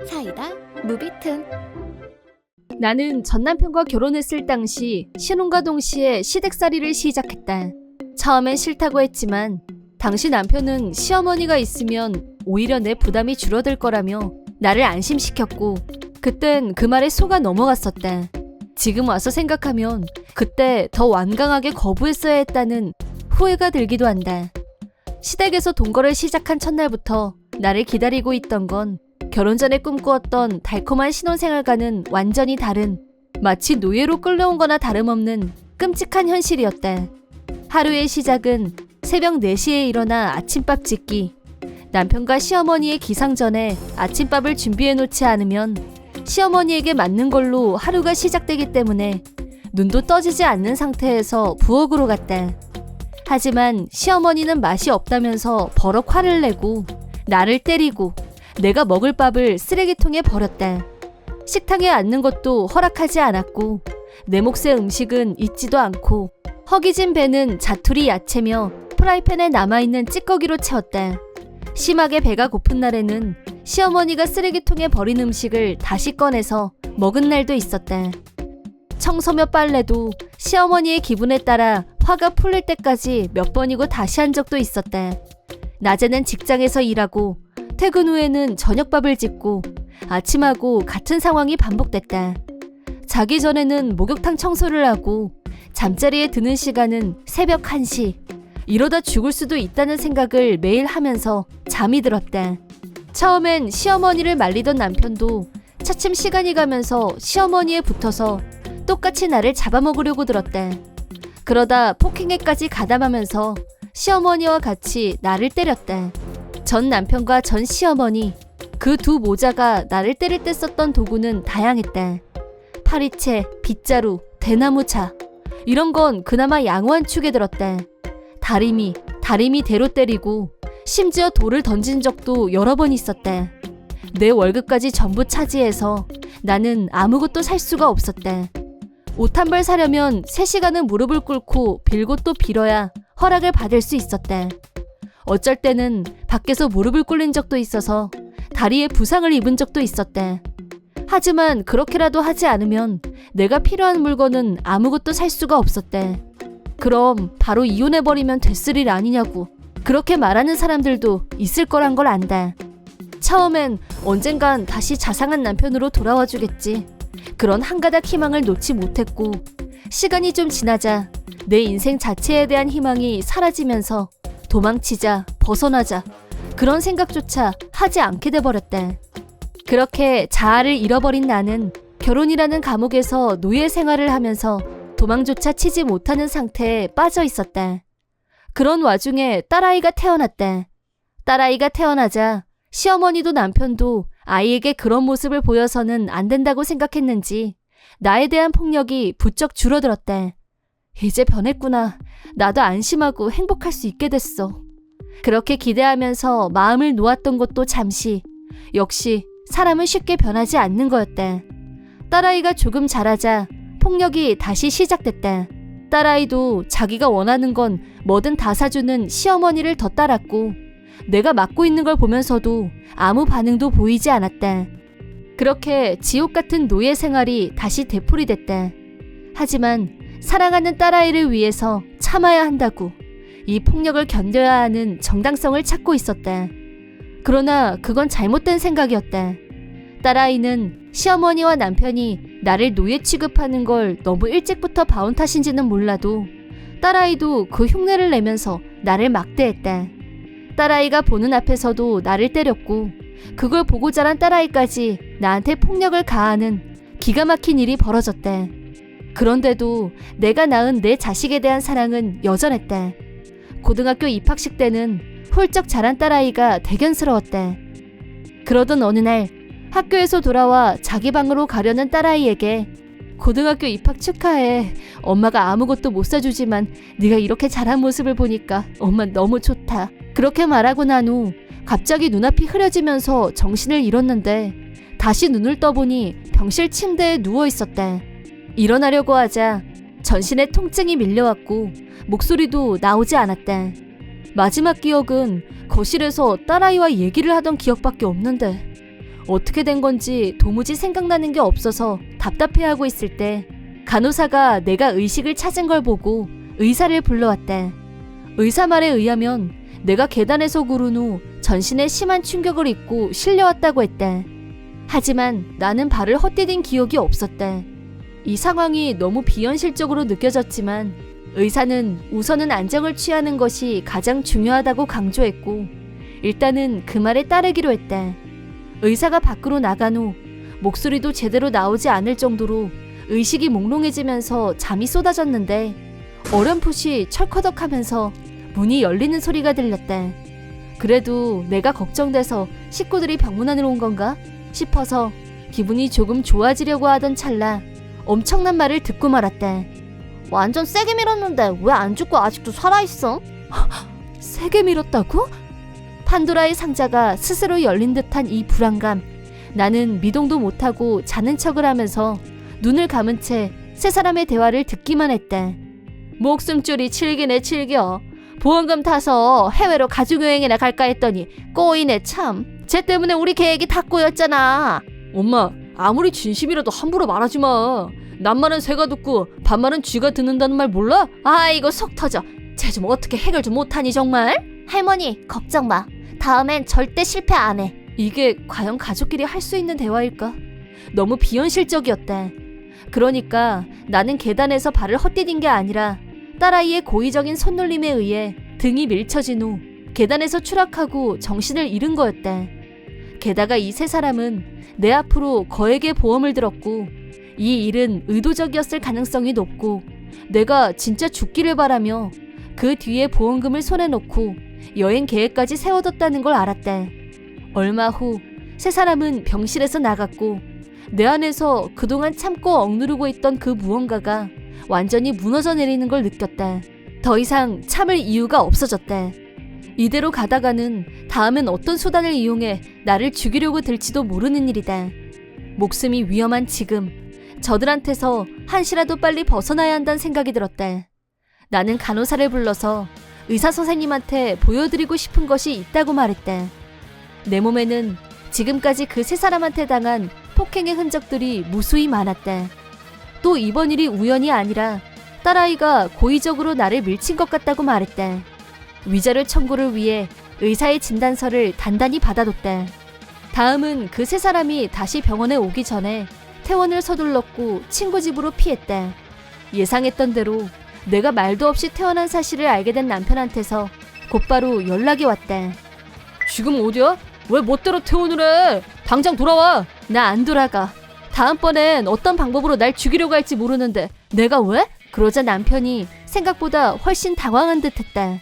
사이다 무비튼. 나는 전 남편과 결혼했을 당시 신혼과 동시에 시댁살이를 시작했다. 처음엔 싫다고 했지만 당시 남편은 시어머니가 있으면 오히려 내 부담이 줄어들 거라며 나를 안심시켰고 그땐 그 말에 속아 넘어갔었다. 지금 와서 생각하면 그때 더 완강하게 거부했어야 했다는 후회가 들기도 한다. 시댁에서 동거를 시작한 첫날부터 나를 기다리고 있던 건 결혼 전에 꿈꾸었던 달콤한 신혼생활과는 완전히 다른, 마치 노예로 끌려온 거나 다름없는 끔찍한 현실이었다. 하루의 시작은 새벽 4시에 일어나 아침밥 짓기. 남편과 시어머니의 기상 전에 아침밥을 준비해놓지 않으면 시어머니에게 맞는 걸로 하루가 시작되기 때문에 눈도 떠지지 않는 상태에서 부엌으로 갔다. 하지만 시어머니는 맛이 없다면서 버럭 화를 내고 나를 때리고 내가 먹을 밥을 쓰레기통에 버렸다. 식탁에 앉는 것도 허락하지 않았고 내 몫의 음식은 잊지도 않고 허기진 배는 자투리 야채며 프라이팬에 남아있는 찌꺼기로 채웠다. 심하게 배가 고픈 날에는 시어머니가 쓰레기통에 버린 음식을 다시 꺼내서 먹은 날도 있었다. 청소며 빨래도 시어머니의 기분에 따라 화가 풀릴 때까지 몇 번이고 다시 한 적도 있었다. 낮에는 직장에서 일하고 퇴근 후에는 저녁밥을 짓고 아침하고 같은 상황이 반복됐다. 자기 전에는 목욕탕 청소를 하고 잠자리에 드는 시간은 새벽 1시. 이러다 죽을 수도 있다는 생각을 매일 하면서 잠이 들었다. 처음엔 시어머니를 말리던 남편도 차츰 시간이 가면서 시어머니에 붙어서 똑같이 나를 잡아먹으려고 들었다. 그러다 폭행에까지 가담하면서 시어머니와 같이 나를 때렸다. 전 남편과 전 시어머니, 그 두 모자가 나를 때릴 때 썼던 도구는 다양했다. 파리채, 빗자루, 대나무차, 이런 건 그나마 양호한 축에 들었다. 다리미 대로 때리고 심지어 돌을 던진 적도 여러 번 있었다. 내 월급까지 전부 차지해서 나는 아무것도 살 수가 없었다. 옷 한 벌 사려면 3시간은 무릎을 꿇고 빌고 또 빌어야 허락을 받을 수 있었다. 어쩔 때는 밖에서 무릎을 꿇린 적도 있어서 다리에 부상을 입은 적도 있었다. 하지만 그렇게라도 하지 않으면 내가 필요한 물건은 아무것도 살 수가 없었다. 그럼 바로 이혼해버리면 됐을 일 아니냐고 그렇게 말하는 사람들도 있을 거란 걸 안다. 처음엔 언젠간 다시 자상한 남편으로 돌아와 주겠지. 그런 한 가닥 희망을 놓지 못했고 시간이 좀 지나자 내 인생 자체에 대한 희망이 사라지면서 도망치자, 벗어나자 그런 생각조차 하지 않게 돼버렸다. 그렇게 자아를 잃어버린 나는 결혼이라는 감옥에서 노예 생활을 하면서 도망조차 치지 못하는 상태에 빠져 있었다. 그런 와중에 딸아이가 태어났다. 딸아이가 태어나자 시어머니도 남편도 아이에게 그런 모습을 보여서는 안 된다고 생각했는지 나에 대한 폭력이 부쩍 줄어들었다. 이제 변했구나. 나도 안심하고 행복할 수 있게 됐어. 그렇게 기대하면서 마음을 놓았던 것도 잠시. 역시 사람은 쉽게 변하지 않는 거였다. 딸아이가 조금 자라자 폭력이 다시 시작됐다. 딸아이도 자기가 원하는 건 뭐든 다 사주는 시어머니를 더 따랐고 내가 맡고 있는 걸 보면서도 아무 반응도 보이지 않았다. 그렇게 지옥 같은 노예 생활이 다시 되풀이됐다. 하지만 사랑하는 딸아이를 위해서 참아야 한다고 이 폭력을 견뎌야 하는 정당성을 찾고 있었다. 그러나 그건 잘못된 생각이었다. 딸아이는 시어머니와 남편이 나를 노예 취급하는 걸 너무 일찍부터 봐온 탓인지는 몰라도 딸아이도 그 흉내를 내면서 나를 막대했다. 딸아이가 보는 앞에서도 나를 때렸고 그걸 보고 자란 딸아이까지 나한테 폭력을 가하는 기가 막힌 일이 벌어졌다. 그런데도 내가 낳은 내 자식에 대한 사랑은 여전했다. 고등학교 입학식 때는 훌쩍 자란 딸아이가 대견스러웠다. 그러던 어느 날 학교에서 돌아와 자기 방으로 가려는 딸아이에게 고등학교 입학 축하해. 엄마가 아무것도 못 사주지만 네가 이렇게 자란 모습을 보니까 엄마 너무 좋다. 그렇게 말하고 난 후 갑자기 눈앞이 흐려지면서 정신을 잃었는데 다시 눈을 떠보니 병실 침대에 누워 있었다. 일어나려고 하자 전신에 통증이 밀려왔고 목소리도 나오지 않았다. 마지막 기억은 거실에서 딸아이와 얘기를 하던 기억밖에 없는데 어떻게 된 건지 도무지 생각나는 게 없어서 답답해하고 있을 때 간호사가 내가 의식을 찾은 걸 보고 의사를 불러왔다. 의사 말에 의하면 내가 계단에서 구른 후 전신에 심한 충격을 입고 실려왔다고 했다. 하지만 나는 발을 헛디딘 기억이 없었다. 이 상황이 너무 비현실적으로 느껴졌지만 의사는 우선은 안정을 취하는 것이 가장 중요하다고 강조했고 일단은 그 말에 따르기로 했다. 의사가 밖으로 나간 후 목소리도 제대로 나오지 않을 정도로 의식이 몽롱해지면서 잠이 쏟아졌는데 어렴풋이 철커덕하면서 문이 열리는 소리가 들렸다. 그래도 내가 걱정돼서 식구들이 병문안으로 온 건가 싶어서 기분이 조금 좋아지려고 하던 찰나 엄청난 말을 듣고 말았다. 완전 세게 밀었는데 왜 안 죽고 아직도 살아있어? 세게 밀었다고? 판도라의 상자가 스스로 열린 듯한 이 불안감. 나는 미동도 못하고 자는 척을 하면서 눈을 감은 채 세 사람의 대화를 듣기만 했다. 목숨줄이 칠기네 칠겨. 보험금 타서 해외로 가족여행이나 갈까 했더니 꼬이네 참. 쟤 때문에 우리 계획이 다 꼬였잖아. 엄마, 아무리 진심이라도 함부로 말하지 마. 남말은 새가 듣고 반말은 쥐가 듣는다는 말 몰라? 아이고 속 터져. 쟤 좀 어떻게 해결 좀 못하니 정말? 할머니 걱정 마. 다음엔 절대 실패 안 해. 이게 과연 가족끼리 할 수 있는 대화일까? 너무 비현실적이었다. 그러니까 나는 계단에서 발을 헛디딘 게 아니라 딸아이의 고의적인 손놀림에 의해 등이 밀쳐진 후 계단에서 추락하고 정신을 잃은 거였다. 게다가 이 세 사람은 내 앞으로 거액의 보험을 들었고 이 일은 의도적이었을 가능성이 높고 내가 진짜 죽기를 바라며 그 뒤에 보험금을 손에 넣고 여행 계획까지 세워뒀다는 걸 알았다. 얼마 후 세 사람은 병실에서 나갔고 내 안에서 그동안 참고 억누르고 있던 그 무언가가 완전히 무너져 내리는 걸 느꼈다. 더 이상 참을 이유가 없어졌다. 이대로 가다가는 다음엔 어떤 수단을 이용해 나를 죽이려고 들지도 모르는 일이다. 목숨이 위험한 지금 저들한테서 한시라도 빨리 벗어나야 한다는 생각이 들었다. 나는 간호사를 불러서 의사 선생님한테 보여드리고 싶은 것이 있다고 말했다. 내 몸에는 지금까지 그 세 사람한테 당한 폭행의 흔적들이 무수히 많았다. 또 이번 일이 우연이 아니라 딸아이가 고의적으로 나를 밀친 것 같다고 말했다. 위자료 청구를 위해 의사의 진단서를 단단히 받아뒀다. 다음은 그 세 사람이 다시 병원에 오기 전에 퇴원을 서둘렀고 친구 집으로 피했다. 예상했던 대로 내가 말도 없이 퇴원한 사실을 알게 된 남편한테서 곧바로 연락이 왔다. 지금 어디야? 왜 멋대로 퇴원을 해? 당장 돌아와. 나 안 돌아가. 다음번엔 어떤 방법으로 날 죽이려고 할지 모르는데 내가 왜? 그러자 남편이 생각보다 훨씬 당황한 듯했다.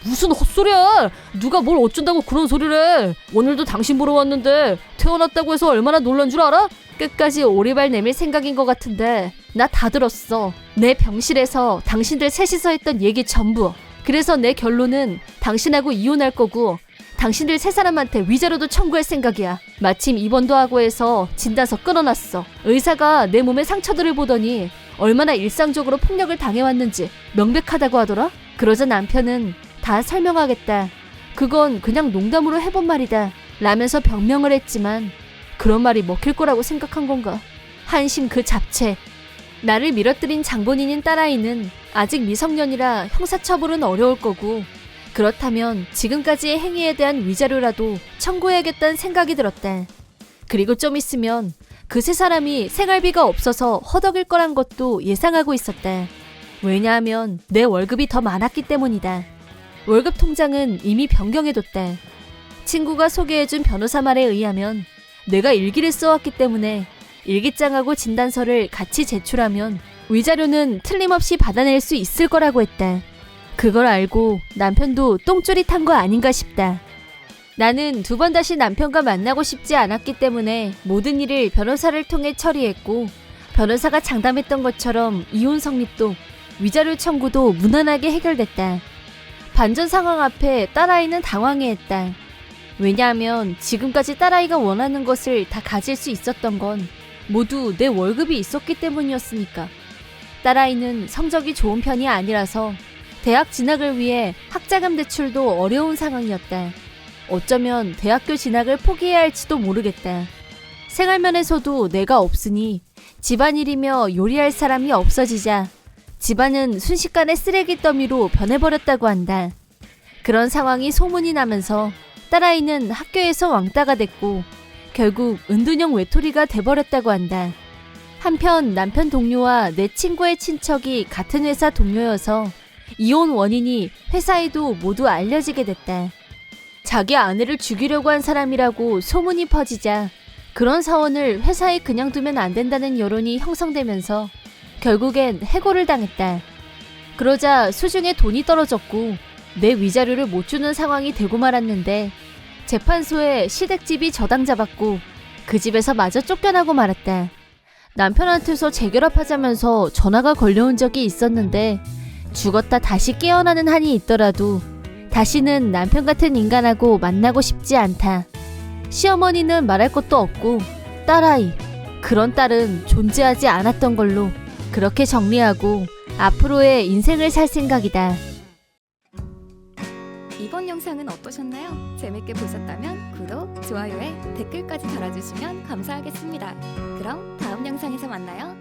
무슨 헛소리야. 누가 뭘 어쩐다고 그런 소리를 해. 오늘도 당신 보러 왔는데 퇴원했다고 해서 얼마나 놀란 줄 알아? 끝까지 오리발 내밀 생각인 것 같은데 나 다 들었어. 내 병실에서 당신들 셋이서 했던 얘기 전부. 그래서 내 결론은 당신하고 이혼할 거고 당신들 세 사람한테 위자료도 청구할 생각이야. 마침 입원도 하고 해서 진단서 끊어놨어. 의사가 내 몸의 상처들을 보더니 얼마나 일상적으로 폭력을 당해왔는지 명백하다고 하더라. 그러자 남편은 다 설명하겠다. 그건 그냥 농담으로 해본 말이다 라면서 변명을 했지만 그런 말이 먹힐 거라고 생각한 건가? 한심 그 잡채. 나를 밀어뜨린 장본인인 딸아이는 아직 미성년이라 형사처벌은 어려울 거고 그렇다면 지금까지의 행위에 대한 위자료라도 청구해야겠다는 생각이 들었다. 그리고 좀 있으면 그 세 사람이 생활비가 없어서 허덕일 거란 것도 예상하고 있었다. 왜냐하면 내 월급이 더 많았기 때문이다. 월급 통장은 이미 변경해뒀다. 친구가 소개해준 변호사 말에 의하면 내가 일기를 써왔기 때문에 일기장하고 진단서를 같이 제출하면 위자료는 틀림없이 받아낼 수 있을 거라고 했다. 그걸 알고 남편도 똥줄이 탄 거 아닌가 싶다. 나는 두 번 다시 남편과 만나고 싶지 않았기 때문에 모든 일을 변호사를 통해 처리했고 변호사가 장담했던 것처럼 이혼 성립도 위자료 청구도 무난하게 해결됐다. 반전 상황 앞에 딸아이는 당황해했다. 왜냐하면 지금까지 딸아이가 원하는 것을 다 가질 수 있었던 건 모두 내 월급이 있었기 때문이었으니까. 딸아이는 성적이 좋은 편이 아니라서 대학 진학을 위해 학자금 대출도 어려운 상황이었다. 어쩌면 대학교 진학을 포기해야 할지도 모르겠다. 생활면에서도 내가 없으니 집안일이며 요리할 사람이 없어지자 집안은 순식간에 쓰레기 더미로 변해버렸다고 한다. 그런 상황이 소문이 나면서 딸아이는 학교에서 왕따가 됐고 결국 은둔형 외톨이가 돼버렸다고 한다. 한편 남편 동료와 내 친구의 친척이 같은 회사 동료여서 이혼 원인이 회사에도 모두 알려지게 됐다. 자기 아내를 죽이려고 한 사람이라고 소문이 퍼지자 그런 사원을 회사에 그냥 두면 안 된다는 여론이 형성되면서 결국엔 해고를 당했다. 그러자 수중에 돈이 떨어졌고 내 위자료를 못 주는 상황이 되고 말았는데 재판소에 시댁집이 저당잡았고 그 집에서 마저 쫓겨나고 말았다. 남편한테서 재결합하자면서 전화가 걸려온 적이 있었는데 죽었다 다시 깨어나는 한이 있더라도 다시는 남편 같은 인간하고 만나고 싶지 않다. 시어머니는 말할 것도 없고 딸아이, 그런 딸은 존재하지 않았던 걸로 그렇게 정리하고 앞으로의 인생을 살 생각이다. 이번 영상은 어떠셨나요? 재밌게 보셨다면 구독, 좋아요에 댓글까지 달아주시면 감사하겠습니다. 그럼 다음 영상에서 만나요.